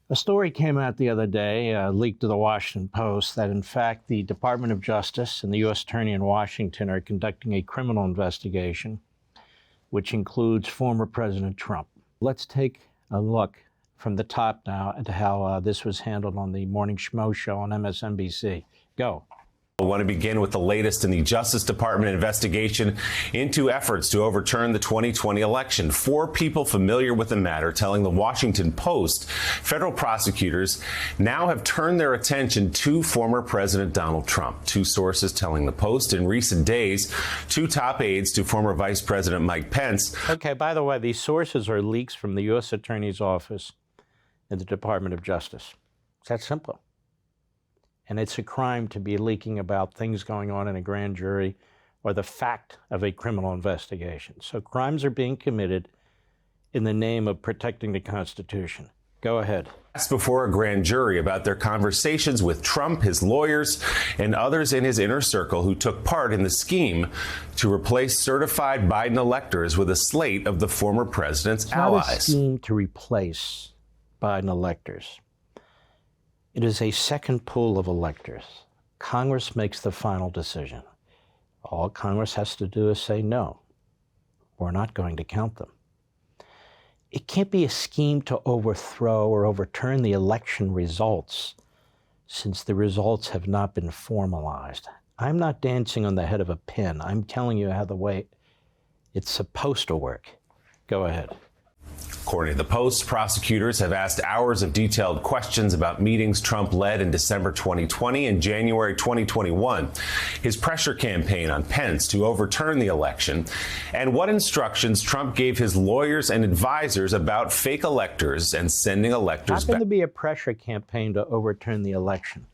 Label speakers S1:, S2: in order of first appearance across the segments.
S1: A story came out the other day, leaked to the Washington Post, that in fact the Department of Justice and the U.S. Attorney in Washington are conducting a criminal investigation, which includes former President Trump. Let's take a look from the top now at how this was handled on the Morning Schmo show on MSNBC. Go.
S2: I want to begin with the latest in the Justice Department investigation into efforts to overturn the 2020 election. 4 people familiar with the matter telling the Washington Post federal prosecutors now have turned their attention to former President Donald Trump. 2 sources telling the Post in recent days, 2 top aides to former Vice President Mike Pence.
S1: Okay, by the way, these sources are leaks from the U.S. Attorney's Office and the Department of Justice. It's that simple. And it's a crime to be leaking about things going on in a grand jury or the fact of a criminal investigation. So crimes are being committed in the name of protecting the Constitution. Go ahead.
S2: Asked before a grand jury about their conversations with Trump, his lawyers, and others in his inner circle who took part in the scheme to replace certified Biden electors with a slate of the former president's allies.
S1: Not a scheme to replace Biden electors. It is a second pool of electors. Congress makes the final decision. All Congress has to do is say, no, we're not going to count them. It can't be a scheme to overthrow or overturn the election results, since the results have not been formalized. I'm not dancing on the head of a pin. I'm telling you how the way it's supposed to work. Go ahead.
S2: According to the Post, prosecutors have asked hours of detailed questions about meetings Trump led in December 2020 and January 2021, his pressure campaign on Pence to overturn the election, and what instructions Trump gave his lawyers and advisors about fake electors and sending electors back.
S1: How can there be a pressure campaign to overturn the election?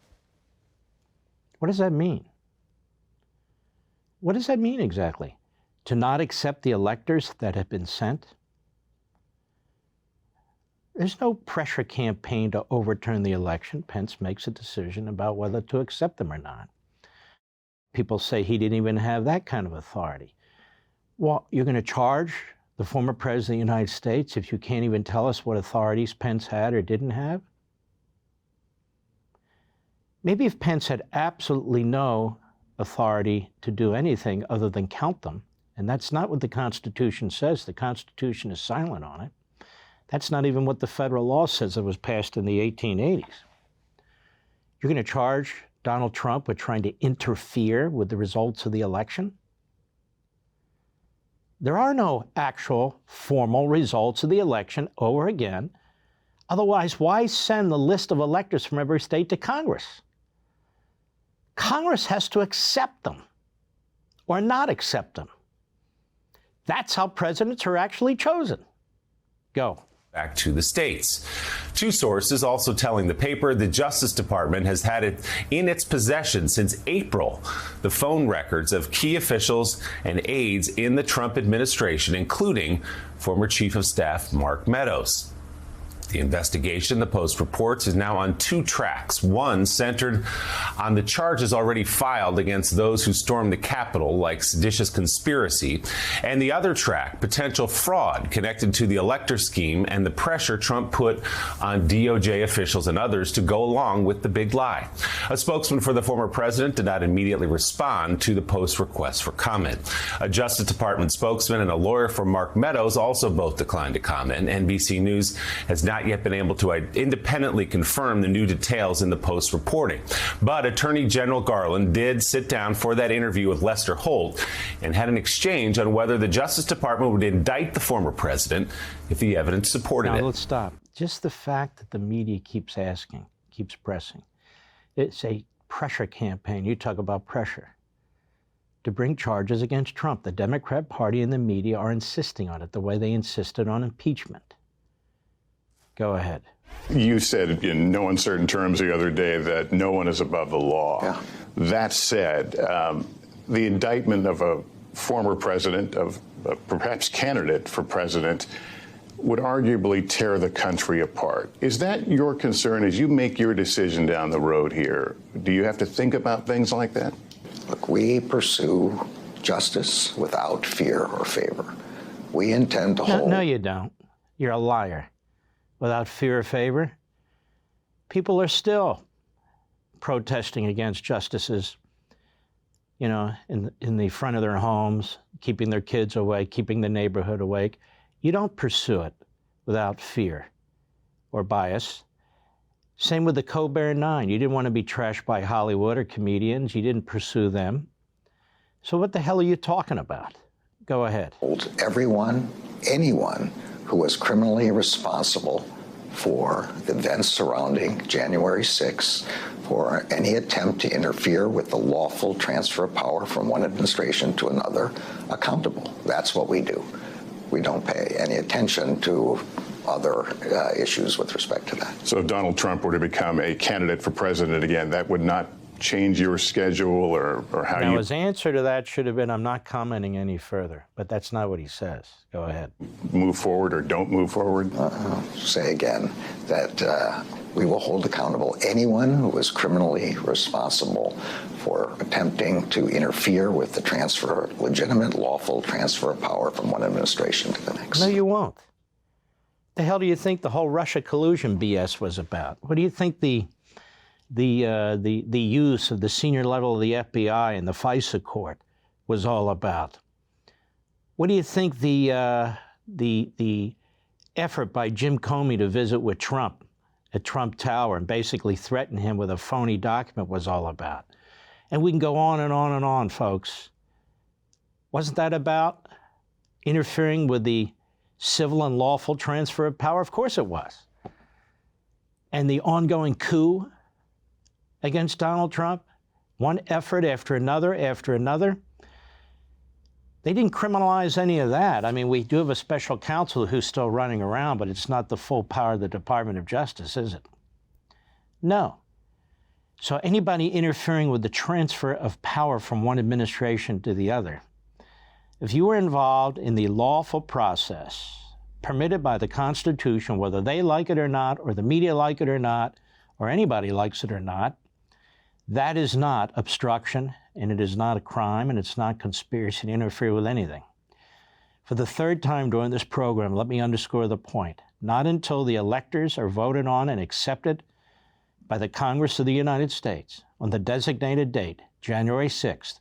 S1: What does that mean? What does that mean exactly? To not accept the electors that have been sent? There's no pressure campaign to overturn the election. Pence makes a decision about whether to accept them or not. People say he didn't even have that kind of authority. Well, you're going to charge the former president of the United States if you can't even tell us what authorities Pence had or didn't have? Maybe if Pence had absolutely no authority to do anything other than count them, and that's not what the Constitution says. The Constitution is silent on it. That's not even what the federal law says that was passed in the 1880s. You're going to charge Donald Trump with trying to interfere with the results of the election? There are no actual formal results of the election over again. Otherwise, why send the list of electors from every state to Congress? Congress has to accept them or not accept them. That's how presidents are actually chosen. Go.
S2: Back to the states. 2 sources also telling the paper the Justice Department has had it in its possession since April, the phone records of key officials and aides in the Trump administration, including former Chief of Staff Mark Meadows. The investigation, the Post reports, is now on 2 tracks. One centered on the charges already filed against those who stormed the Capitol, like seditious conspiracy, and the other track, potential fraud connected to the elector scheme and the pressure Trump put on DOJ officials and others to go along with the big lie. A spokesman for the former president did not immediately respond to the Post's request for comment. A Justice Department spokesman and a lawyer for Mark Meadows also both declined to comment. NBC News has not yet been able to independently confirm the new details in the Post reporting. But Attorney General Garland did sit down for that interview with Lester Holt and had an exchange on whether the Justice Department would indict the former president if the evidence supported it.
S1: Now, let's stop. Just the fact that the media keeps asking, keeps pressing. It's a pressure campaign. You talk about pressure to bring charges against Trump. The Democrat Party and the media are insisting on it the way they insisted on impeachment. Go ahead.
S3: You said in no uncertain terms the other day that no one is above the law. Yeah. That said, the indictment of a former president, of perhaps candidate for president, would arguably tear the country apart. Is that your concern as you make your decision down the road here? Do you have to think about things like that?
S4: Look, we pursue justice without fear or favor. We intend to hold...
S1: No, you don't. You're a liar. Without fear or favor? People are still protesting against justices, you know, in the front of their homes, keeping their kids awake, keeping the neighborhood awake. You don't pursue it without fear or bias. Same with the Colbert Nine. You didn't want to be trashed by Hollywood or comedians. You didn't pursue them. So what the hell are you talking about? Go ahead.
S4: Everyone, anyone who was criminally responsible for the events surrounding January 6th, for any attempt to interfere with the lawful transfer of power from one administration to another, accountable. That's what we do. We don't pay any attention to other issues with respect to that.
S3: So if Donald Trump were to become a candidate for president again, that would not change your schedule or how
S1: now,
S3: you...
S1: his answer to that should have been, I'm not commenting any further. But that's not what he says. Go ahead.
S3: Move forward or don't move forward?
S4: Say again that we will hold accountable anyone who was criminally responsible for attempting to interfere with the transfer, legitimate, lawful transfer of power from one administration to the next.
S1: No, you won't. The hell do you think the whole Russia collusion BS was about? What do you think the use of the senior level of the FBI and the FISA court was all about? What do you think the effort by Jim Comey to visit with Trump at Trump Tower and basically threaten him with a phony document was all about? And we can go on and on and on, folks. Wasn't that about interfering with the civil and lawful transfer of power? Of course it was. And the ongoing coup against Donald Trump, one effort after another after another. They didn't criminalize any of that. I mean, we do have a special counsel who's still running around, but it's not the full power of the Department of Justice, is it? No. So anybody interfering with the transfer of power from one administration to the other, if you were involved in the lawful process permitted by the Constitution, whether they like it or not, or the media like it or not, or anybody likes it or not, that is not obstruction, and it is not a crime, and it's not conspiracy to interfere with anything. For the third time during this program, let me underscore the point. Not until the electors are voted on and accepted by the Congress of the United States on the designated date, January 6th,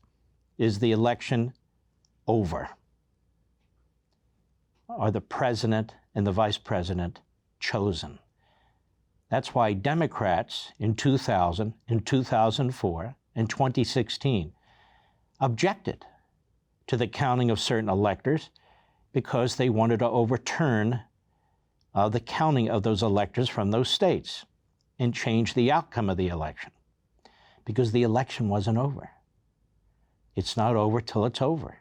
S1: is the election over. Are the president and the vice president chosen? That's why Democrats in 2000, in 2004, and 2016 objected to the counting of certain electors because they wanted to overturn the counting of those electors from those states and change the outcome of the election, because the election wasn't over. It's not over till it's over.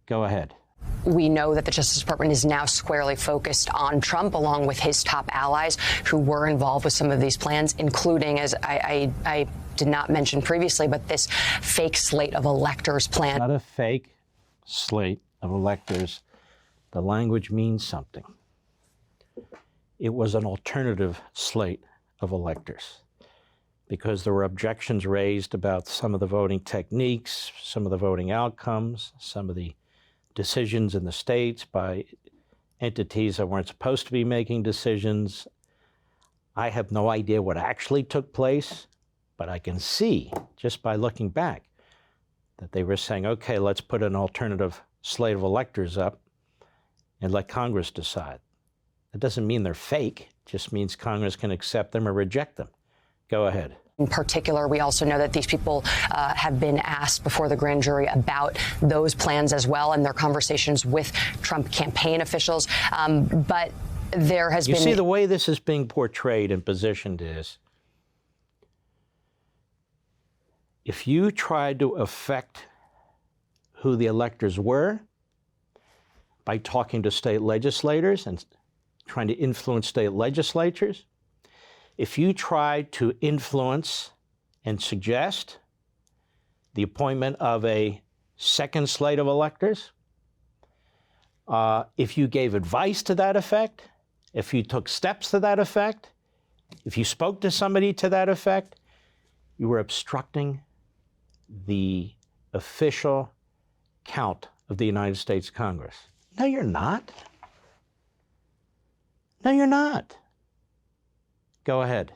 S1: Go ahead.
S5: We know that the Justice Department is now squarely focused on Trump, along with his top allies who were involved with some of these plans, including, as I did not mention previously, but this fake slate of electors plan.
S1: Not a fake slate of electors. The language means something. It was an alternative slate of electors because there were objections raised about some of the voting techniques, some of the voting outcomes, some of the decisions in the states by entities that weren't supposed to be making decisions. I have no idea what actually took place, but I can see just by looking back that they were saying, okay, let's put an alternative slate of electors up and let Congress decide. That doesn't mean they're fake, it just means Congress can accept them or reject them. Go ahead.
S5: In particular, we also know that these people have been asked before the grand jury about those plans as well and their conversations with Trump campaign officials. But there has been...
S1: You see, the way this is being portrayed and positioned is, if you tried to affect who the electors were by talking to state legislators and trying to influence state legislatures, if you tried to influence and suggest the appointment of a second slate of electors, if you gave advice to that effect, if you took steps to that effect, if you spoke to somebody to that effect, you were obstructing the official count of the United States Congress. No, you're not. No, you're not. Go ahead.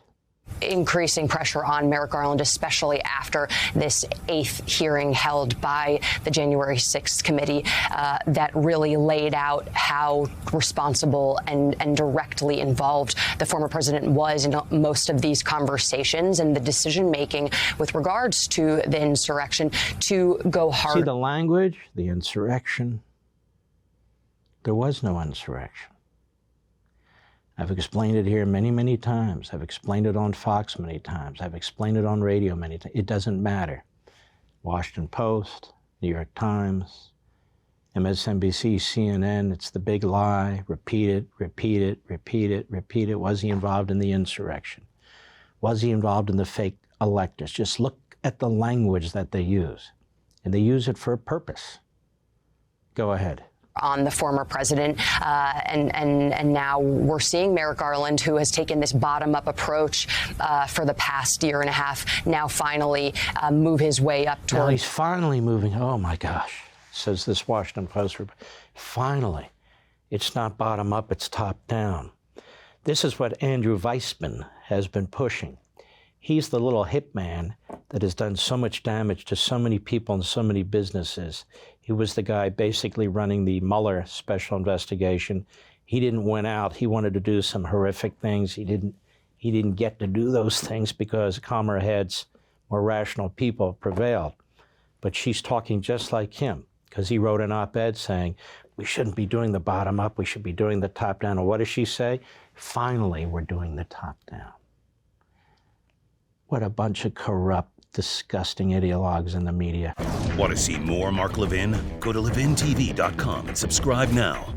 S5: Increasing pressure on Merrick Garland, especially after this 8th hearing held by the January 6th committee that really laid out how responsible and directly involved the former president was in most of these conversations and the decision making with regards to the insurrection to go hard.
S1: See the language, the insurrection. There was no insurrection. I've explained it here many, many times. I've explained it on Fox many times. I've explained it on radio many times. It doesn't matter. Washington Post, New York Times, MSNBC, CNN, it's the big lie. Repeat it, repeat it, repeat it, repeat it. Was he involved in the insurrection? Was he involved in the fake electors? Just look at the language that they use. And they use it for a purpose. Go ahead.
S5: On the former president, and now we're seeing Merrick Garland, who has taken this bottom-up approach for the past year and a half, now finally move his way up toward.
S1: Now he's finally moving. Oh my gosh, says this Washington Post. Finally, it's not bottom-up; it's top-down. This is what Andrew Weissman has been pushing. He's the little hitman that has done so much damage to so many people and so many businesses. He was the guy basically running the Mueller special investigation. He didn't win out. He wanted to do some horrific things. He didn't get to do those things because calmer heads, more rational people prevailed. But she's talking just like him because he wrote an op-ed saying, we shouldn't be doing the bottom up. We should be doing the top down. And what does she say? Finally, we're doing the top down. What a bunch of corrupt, disgusting ideologues in the media.
S6: Want to see more Mark Levin? Go to LevinTV.com and subscribe now.